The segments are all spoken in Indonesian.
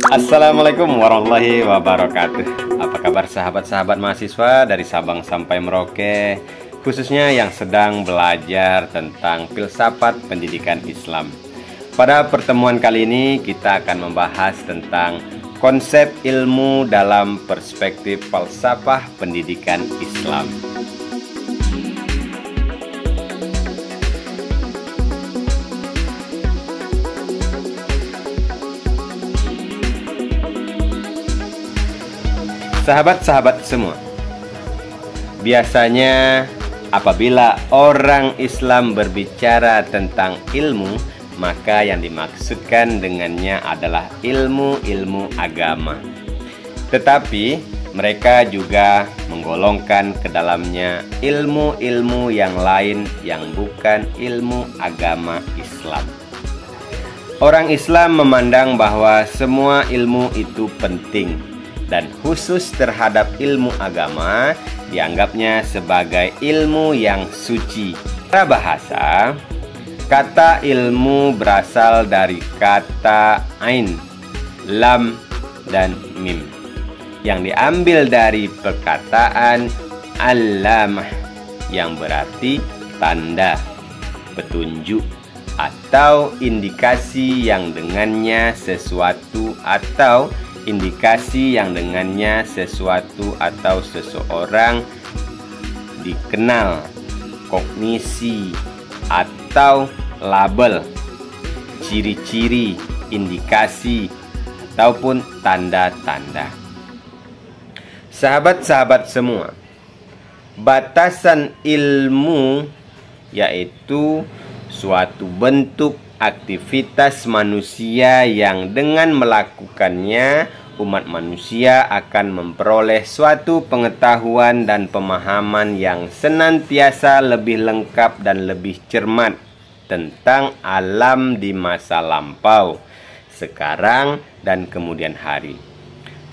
Assalamualaikum warahmatullahi wabarakatuh. Apa kabar sahabat-sahabat mahasiswa dari Sabang sampai Merauke, khususnya yang sedang belajar tentang filsafat pendidikan Islam. Pada pertemuan kali ini kita akan membahas tentang konsep ilmu dalam perspektif falsafah pendidikan Islam. Sahabat-sahabat semua, biasanya apabila orang Islam berbicara tentang ilmu, maka yang dimaksudkan dengannya adalah ilmu-ilmu agama. Tetapi mereka juga menggolongkan ke dalamnya ilmu-ilmu yang lain yang bukan ilmu agama Islam. Orang Islam memandang bahwa semua ilmu itu penting, dan khusus terhadap ilmu agama dianggapnya sebagai ilmu yang suci. Secara bahasa, kata ilmu berasal dari kata ain, lam, dan mim yang diambil dari perkataan alamah yang berarti tanda, petunjuk, atau indikasi yang dengannya sesuatu atau indikasi yang dengannya sesuatu atau seseorang dikenal, kognisi, atau label, ciri-ciri, indikasi, ataupun tanda-tanda. Sahabat-sahabat semua, batasan ilmu yaitu suatu bentuk aktivitas manusia yang dengan melakukannya umat manusia akan memperoleh suatu pengetahuan dan pemahaman yang senantiasa lebih lengkap dan lebih cermat tentang alam di masa lampau, sekarang, dan kemudian hari,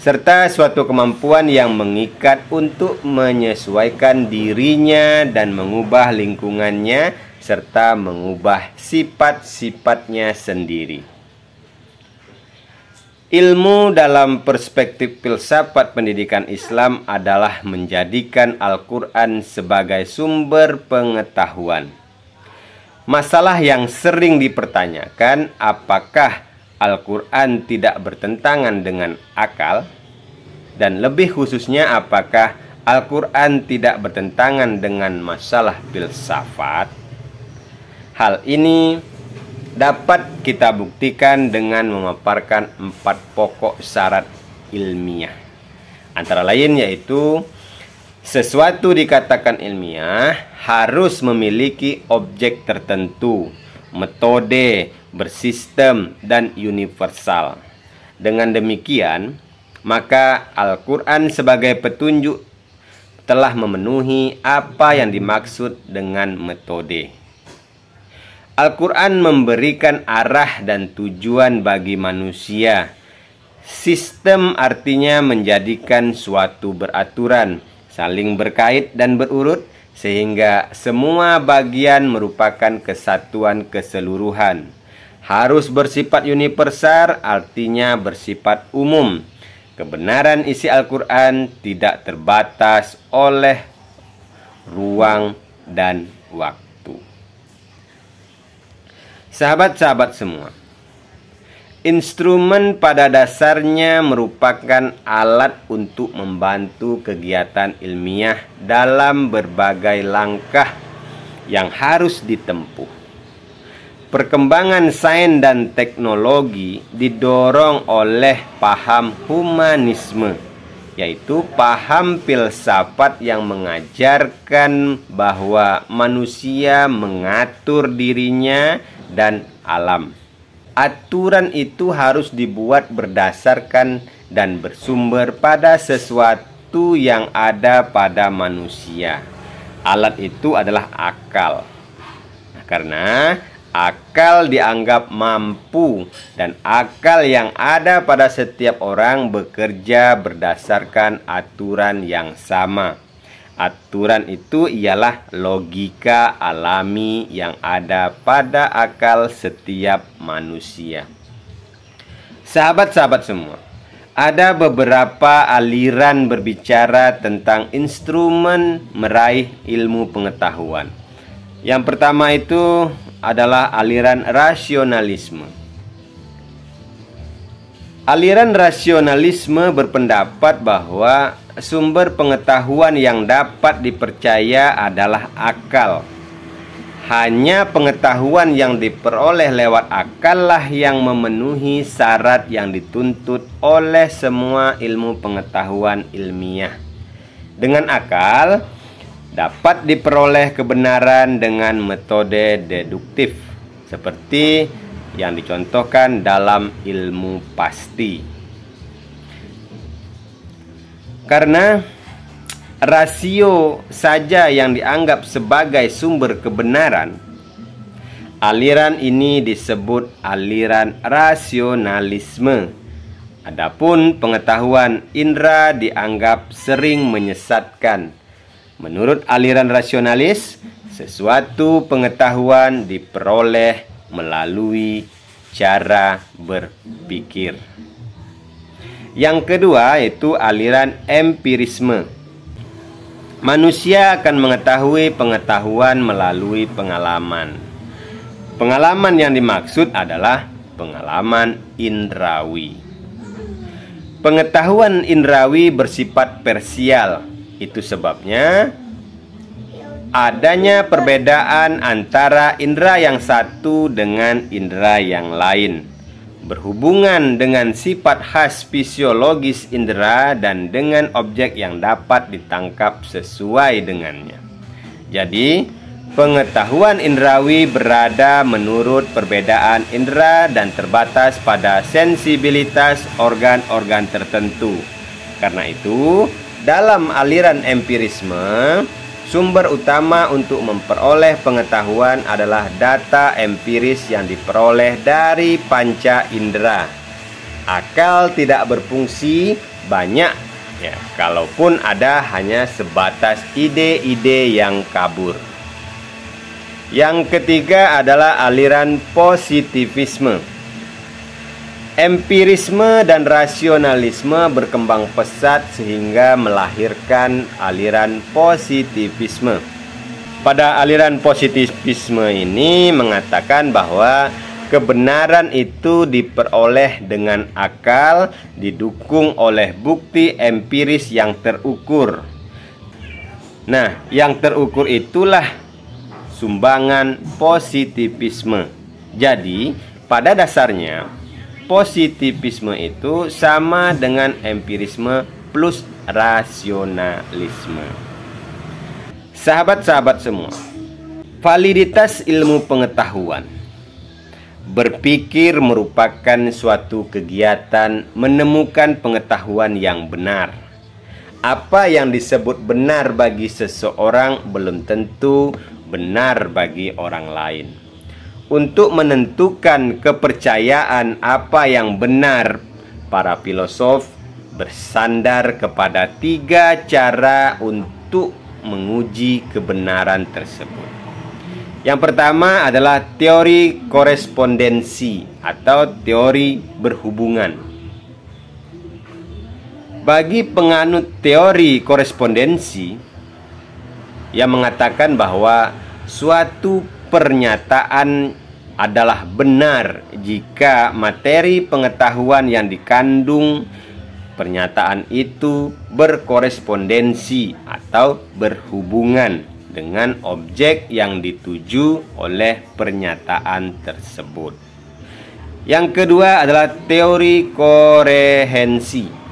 serta suatu kemampuan yang mengikat untuk menyesuaikan dirinya dan mengubah lingkungannya serta mengubah sifat-sifatnya sendiri. Ilmu dalam perspektif filsafat pendidikan Islam adalah menjadikan Al-Quran sebagai sumber pengetahuan. Masalah yang sering dipertanyakan, apakah Al-Quran tidak bertentangan dengan akal? Dan lebih khususnya, apakah Al-Quran tidak bertentangan dengan masalah filsafat? Hal ini dapat kita buktikan dengan memaparkan 4 pokok syarat ilmiah. Antara lain yaitu, sesuatu dikatakan ilmiah harus memiliki objek tertentu, metode, bersistem, dan universal. Dengan demikian, maka Al-Quran sebagai petunjuk telah memenuhi apa yang dimaksud dengan metode. Al-Quran memberikan arah dan tujuan bagi manusia. Sistem artinya menjadikan suatu beraturan, saling berkait dan berurut, sehingga semua bagian merupakan kesatuan keseluruhan. Harus bersifat universal, artinya bersifat umum. Kebenaran isi Al-Quran tidak terbatas oleh ruang dan waktu. Sahabat-sahabat semua, instrumen pada dasarnya merupakan alat untuk membantu kegiatan ilmiah dalam berbagai langkah yang harus ditempuh. Perkembangan sains dan teknologi didorong oleh paham humanisme, yaitu paham filsafat yang mengajarkan bahwa manusia mengatur dirinya dan alam. Aturan itu harus dibuat berdasarkan dan bersumber pada sesuatu yang ada pada manusia. Alat itu adalah akal. Karena akal dianggap mampu, dan akal yang ada pada setiap orang bekerja berdasarkan aturan yang sama. Aturan itu ialah logika alami yang ada pada akal setiap manusia. Sahabat-sahabat semua, ada beberapa aliran berbicara tentang instrumen meraih ilmu pengetahuan. Yang pertama itu adalah aliran rasionalisme. Aliran rasionalisme berpendapat bahwa sumber pengetahuan yang dapat dipercaya adalah akal. Hanya pengetahuan yang diperoleh lewat akal lah yang memenuhi syarat yang dituntut oleh semua ilmu pengetahuan ilmiah. Dengan akal dapat diperoleh kebenaran dengan metode deduktif, seperti yang dicontohkan dalam ilmu pasti. Karena rasio saja yang dianggap sebagai sumber kebenaran, aliran ini disebut aliran rasionalisme. Adapun pengetahuan indera dianggap sering menyesatkan. Menurut aliran rasionalis, sesuatu pengetahuan diperoleh melalui cara berpikir. Yang kedua yaitu aliran empirisme. Manusia akan mengetahui pengetahuan melalui pengalaman. Pengalaman yang dimaksud adalah pengalaman indrawi. Pengetahuan indrawi bersifat parsial. Itu sebabnya adanya perbedaan antara indera yang satu dengan indera yang lain, berhubungan dengan sifat khas fisiologis indera dan dengan objek yang dapat ditangkap sesuai dengannya. Jadi, pengetahuan indrawi berada menurut perbedaan indera dan terbatas pada sensibilitas organ-organ tertentu. Karena itu, dalam aliran empirisme, sumber utama untuk memperoleh pengetahuan adalah data empiris yang diperoleh dari panca indera. Akal tidak berfungsi banyak, ya, kalaupun ada hanya sebatas ide-ide yang kabur. Yang ketiga adalah aliran positivisme. Empirisme dan rasionalisme berkembang pesat sehingga melahirkan aliran positivisme. Pada aliran positivisme ini mengatakan bahwa kebenaran itu diperoleh dengan akal, didukung oleh bukti empiris yang terukur. Nah, yang terukur itulah sumbangan positivisme. Jadi, pada dasarnya positivisme itu sama dengan empirisme plus rasionalisme. Sahabat-sahabat semua, validitas ilmu pengetahuan. Berpikir merupakan suatu kegiatan menemukan pengetahuan yang benar. Apa yang disebut benar bagi seseorang belum tentu benar bagi orang lain. Untuk menentukan kepercayaan apa yang benar, para filosof bersandar kepada 3 cara untuk menguji kebenaran tersebut. Yang pertama adalah teori korespondensi atau teori berhubungan. Bagi penganut teori korespondensi yang mengatakan bahwa suatu pernyataan adalah benar jika materi pengetahuan yang dikandung pernyataan itu berkorespondensi atau berhubungan dengan objek yang dituju oleh pernyataan tersebut. Yang kedua adalah teori korehensi.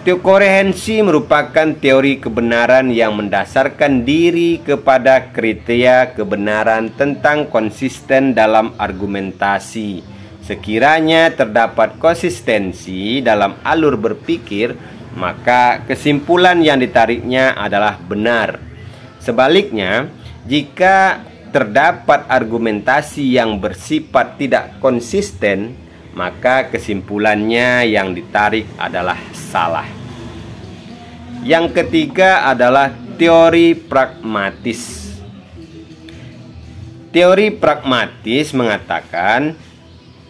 Korehensi merupakan teori kebenaran yang mendasarkan diri kepada kriteria kebenaran tentang konsisten dalam argumentasi. Sekiranya terdapat konsistensi dalam alur berpikir, maka kesimpulan yang ditariknya adalah benar. Sebaliknya, jika terdapat argumentasi yang bersifat tidak konsisten, maka kesimpulannya yang ditarik adalah salah. Yang ketiga adalah teori pragmatis. Teori pragmatis mengatakan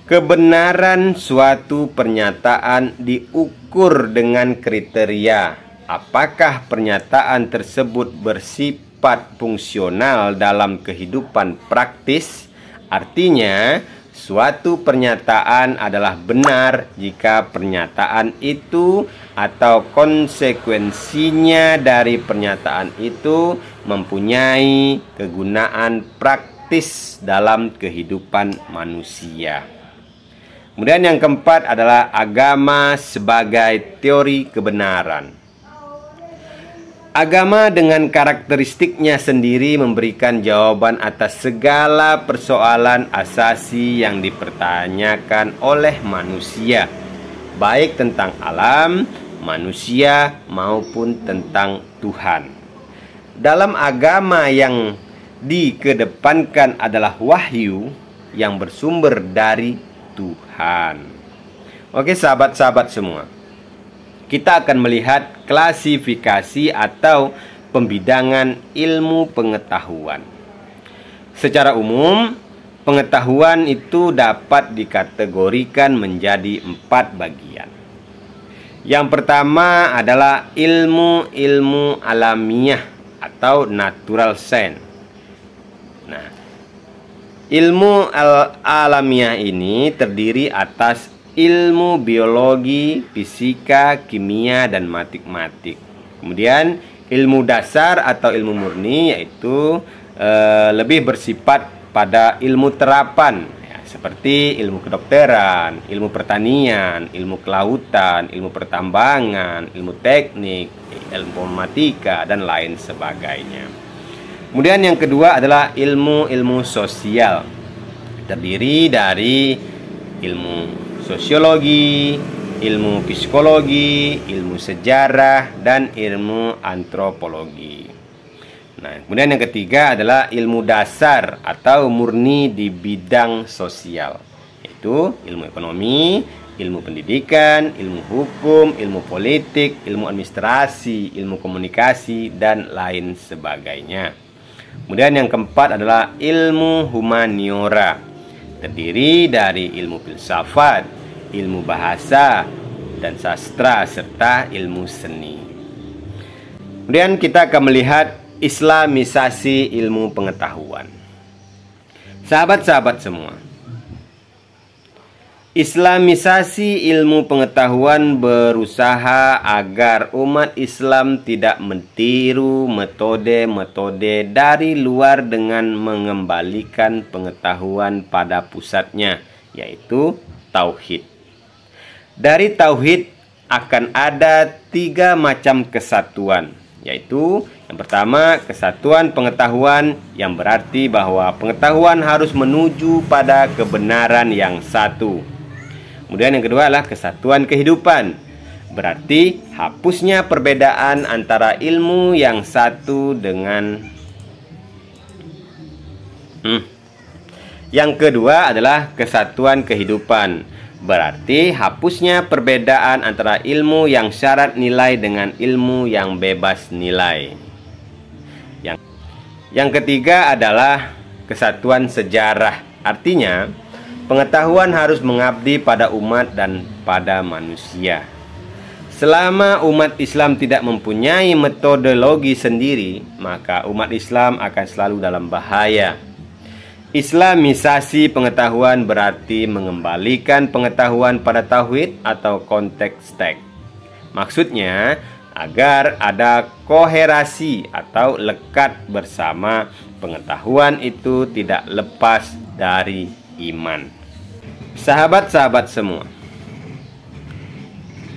Kebenaran suatu pernyataan diukur dengan kriteria apakah pernyataan tersebut bersifat fungsional dalam kehidupan praktis. Artinya, suatu pernyataan adalah benar jika pernyataan itu atau konsekuensinya dari pernyataan itu mempunyai kegunaan praktis dalam kehidupan manusia. Kemudian yang keempat adalah agama sebagai teori kebenaran. Agama dengan karakteristiknya sendiri memberikan jawaban atas segala persoalan asasi yang dipertanyakan oleh manusia, baik tentang alam, manusia, maupun tentang Tuhan. Dalam agama yang dikedepankan adalah wahyu yang bersumber dari Tuhan. Oke sahabat-sahabat semua, kita akan melihat klasifikasi atau pembidangan ilmu pengetahuan. Secara umum, pengetahuan itu dapat dikategorikan menjadi 4 bagian. Yang pertama adalah ilmu-ilmu alamiah atau natural science. Nah, ilmu alamiah ini terdiri atas ilmu biologi, fisika, kimia, dan matematik. Kemudian ilmu dasar atau ilmu murni yaitu lebih bersifat pada ilmu terapan ya, seperti ilmu kedokteran, ilmu pertanian, ilmu kelautan, ilmu pertambangan, ilmu teknik, ilmu informatika, dan lain sebagainya. Kemudian yang kedua adalah ilmu-ilmu sosial. Terdiri dari ilmu sosiologi, ilmu psikologi, ilmu sejarah, dan ilmu antropologi. Nah, kemudian yang ketiga adalah ilmu dasar atau murni di bidang sosial, yaitu ilmu ekonomi, ilmu pendidikan, ilmu hukum, ilmu politik, ilmu administrasi, ilmu komunikasi, dan lain sebagainya. Kemudian yang keempat adalah ilmu humaniora. Terdiri dari ilmu filsafat, ilmu bahasa dan sastra, serta ilmu seni. Kemudian kita akan melihat islamisasi ilmu pengetahuan. Sahabat-sahabat semua, islamisasi ilmu pengetahuan berusaha agar umat Islam tidak meniru metode-metode dari luar dengan mengembalikan pengetahuan pada pusatnya, yaitu tauhid. Dari tauhid akan ada 3 macam kesatuan, yaitu yang pertama, kesatuan pengetahuan, yang berarti bahwa pengetahuan harus menuju pada kebenaran yang satu. Kemudian yang kedua adalah kesatuan kehidupan, berarti hapusnya perbedaan antara ilmu yang satu dengan Yang kedua adalah kesatuan kehidupan, berarti hapusnya perbedaan antara ilmu yang syarat nilai dengan ilmu yang bebas nilai. Yang ketiga adalah kesatuan sejarah, artinya pengetahuan harus mengabdi pada umat dan pada manusia. Selama umat Islam tidak mempunyai metodologi sendiri, maka umat Islam akan selalu dalam bahaya. Islamisasi pengetahuan berarti mengembalikan pengetahuan pada tauhid atau konteks teks. Maksudnya agar ada koherasi atau lekat bersama pengetahuan itu tidak lepas dari iman. Sahabat-sahabat semua,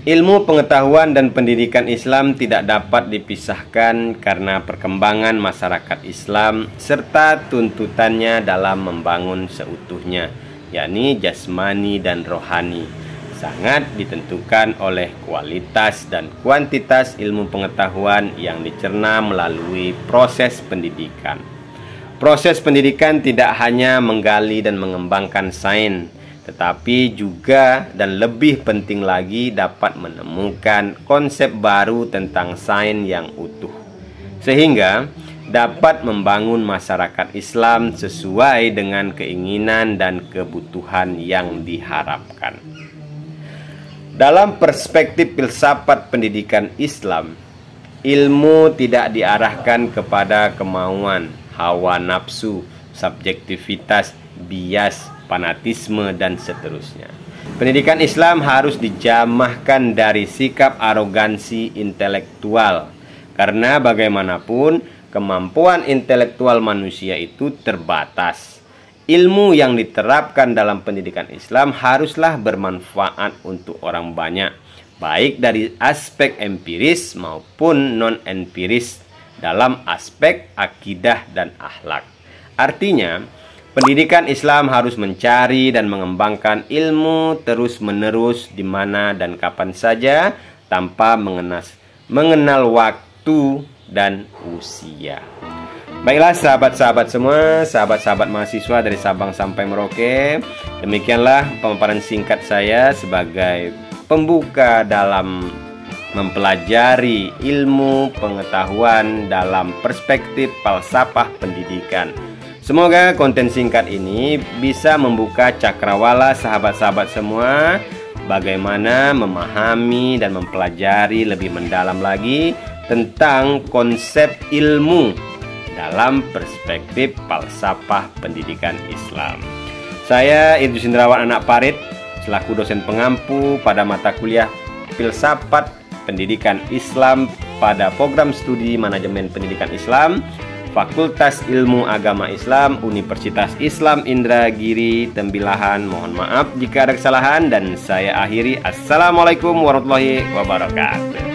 ilmu pengetahuan dan pendidikan Islam tidak dapat dipisahkan karena perkembangan masyarakat Islam serta tuntutannya dalam membangun seutuhnya, yakni jasmani dan rohani, sangat ditentukan oleh kualitas dan kuantitas ilmu pengetahuan yang dicerna melalui proses pendidikan. Proses pendidikan tidak hanya menggali dan mengembangkan sains, tetapi juga dan lebih penting lagi dapat menemukan konsep baru tentang sains yang utuh. Sehingga dapat membangun masyarakat Islam sesuai dengan keinginan dan kebutuhan yang diharapkan. Dalam perspektif filsafat pendidikan Islam, ilmu tidak diarahkan kepada kemauan, hawa nafsu, subjektivitas, bias, fanatisme, dan seterusnya. Pendidikan Islam harus dijamahkan dari sikap arogansi intelektual, karena bagaimanapun kemampuan intelektual manusia itu terbatas. Ilmu yang diterapkan dalam pendidikan Islam haruslah bermanfaat untuk orang banyak, baik dari aspek empiris maupun non-empiris dalam aspek akidah dan akhlak. Artinya, pendidikan Islam harus mencari dan mengembangkan ilmu terus-menerus di mana dan kapan saja tanpa mengenal waktu dan usia. Baiklah sahabat-sahabat semua, sahabat-sahabat mahasiswa dari Sabang sampai Merauke, demikianlah pemaparan singkat saya sebagai pembuka dalam mempelajari ilmu pengetahuan dalam perspektif falsafah pendidikan. Semoga konten singkat ini bisa membuka cakrawala sahabat-sahabat semua bagaimana memahami dan mempelajari lebih mendalam lagi tentang konsep ilmu dalam perspektif falsafah pendidikan Islam. Saya Idrus Indrawan Anak Parit selaku dosen pengampu pada mata kuliah Filsafat Pendidikan Islam pada program studi Manajemen Pendidikan Islam Fakultas Ilmu Agama Islam Universitas Islam Indragiri Tembilahan. Mohon maaf jika ada kesalahan dan saya akhiri. Assalamualaikum warahmatullahi wabarakatuh.